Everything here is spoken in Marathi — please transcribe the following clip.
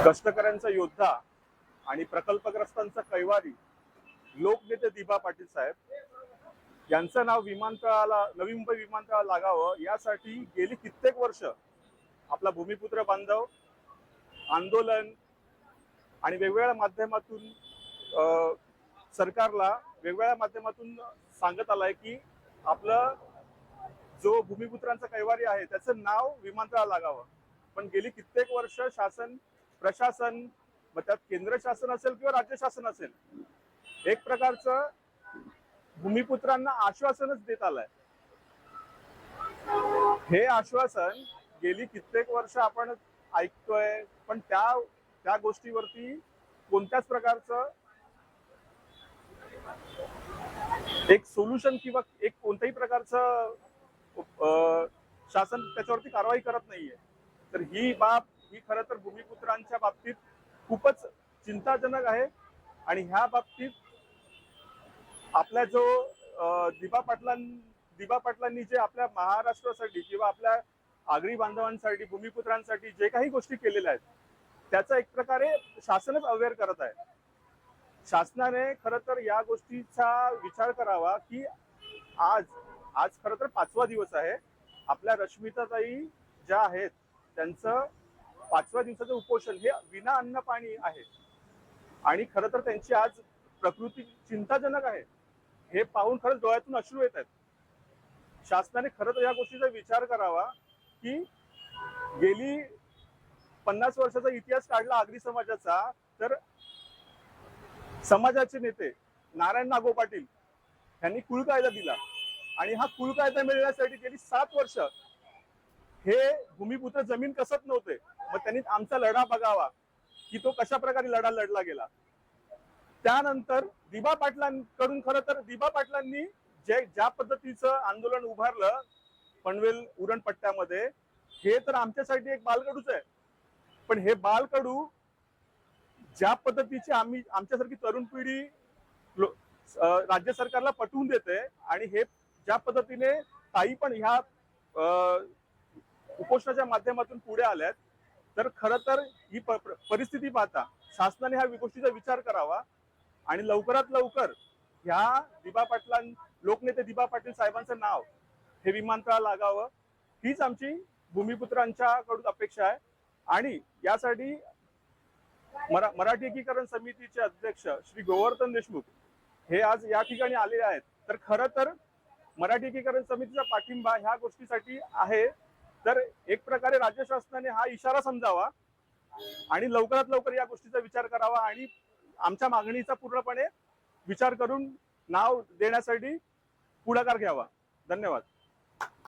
कष्टकऱ्यांचा योद्धा आणि प्रकल्पग्रस्तांचा कैवारी लोकनेते दिबा पाटील साहेब यांचं नाव विमानतळाला, नवी मुंबई विमानतळाला लागावं यासाठी गेली कित्येक वर्ष आपला भूमिपुत्र बांधव आंदोलन आणि वेगवेगळ्या माध्यमातून सरकारला वेगवेगळ्या माध्यमातून सांगत आलाय की आपलं जो भूमिपुत्रांचा कैवारी आहे त्याचं नाव विमानतळाला लागावं. पण गेली कित्येक वर्ष शासन प्रशासन, मग त्यात केंद्र शासन असेल किंवा राज्य शासन असेल, एक प्रकारचं भूमिपुत्रांना आश्वासनच देत आलंय. हे आश्वासन गेली कित्येक वर्ष आपण ऐकतोय, पण त्या गोष्टीवरती कोणत्याच प्रकारचं एक सोल्युशन किंवा एक कोणत्याही प्रकारचं शासन त्याच्यावरती कारवाई करत नाहीये. तर ही बाब ही खरं तर भूमिपुत्रांच्या बाबतीत खूपच चिंताजनक आहे. आणि ह्या बाबतीत आपल्या जो दिबा पाटलांनी जे आपल्या महाराष्ट्रासाठी किंवा आपल्या आगरी बांधवांसाठी, भूमिपुत्रांसाठी जे काही गोष्टी केलेल्या आहेत त्याचा एक प्रकारे शासनच अवेअर करत आहे. शासनाने खरं तर या गोष्टीचा विचार करावा की आज खरं तर 5वा दिवस आहे. आपल्या रश्मिताताई ज्या आहेत त्यांचं 5व्या दिवसाचं उपोषण हे विना अन्न पाणी आहे आणि खरं तर त्यांची आज प्रकृती चिंताजनक आहे. हे पाहून खरंच डोळ्यातून अश्रू येत आहेत. शासनाने खरं तर या गोष्टीचा विचार करावा की गेली 50 वर्षाचा इतिहास काढला आगरी समाजाचा, तर समाजाचे नेते नारायण नागो पाटील यांनी कुळ कायदा दिला आणि हा कुळ कायदा मिळण्यासाठी गेली 7 वर्ष हे भूमिपुत्र जमीन कसत नव्हते. मग त्यांनी आमचा लढा बघावा की तो कशा प्रकारे लढा लढला गेला. त्यानंतर दिबा पाटलांकडून खरं तर दिबा पाटलांनी ज्या पद्धतीचं आंदोलन उभारलं पनवेल उरण पट्ट्यामध्ये, हे तर आमच्यासाठी एक बालकडूच आहे. पण हे बालकडू ज्या पद्धतीची आमच्यासारखी तरुण पिढी राज्य सरकारला पटवून देते आणि हे ज्या पद्धतीने ताई पण ह्या उपोषणाच्या माध्यमातून पुढे आल्यात, तर खरं तर ही परिस्थिती पाहता शासनाने ह्या गोष्टीचा विचार करावा आणि लवकरात लवकर ह्या लोकनेते दिबा पाटील साहेबांचं नाव हे विमानतळाला लागावं, हीच आमची भूमिपुत्रांच्याकडून अपेक्षा आहे. आणि यासाठी मराठी एकीकरण समितीचे अध्यक्ष श्री गोवर्धन देशमुख हे आज या ठिकाणी आलेले आहेत. तर खरं तर मराठी एकीकरण समितीचा पाठिंबा ह्या गोष्टीसाठी आहे. तर एक प्रकारे राज्य शासनाने हा इशारा समजावा आणि लवकरात लवकर या गोष्टीचा विचार करावा आणि आमच्या मागणीचा पूर्णपणे विचार करून नाव देण्यासाठी पुढाकार घ्यावा. धन्यवाद.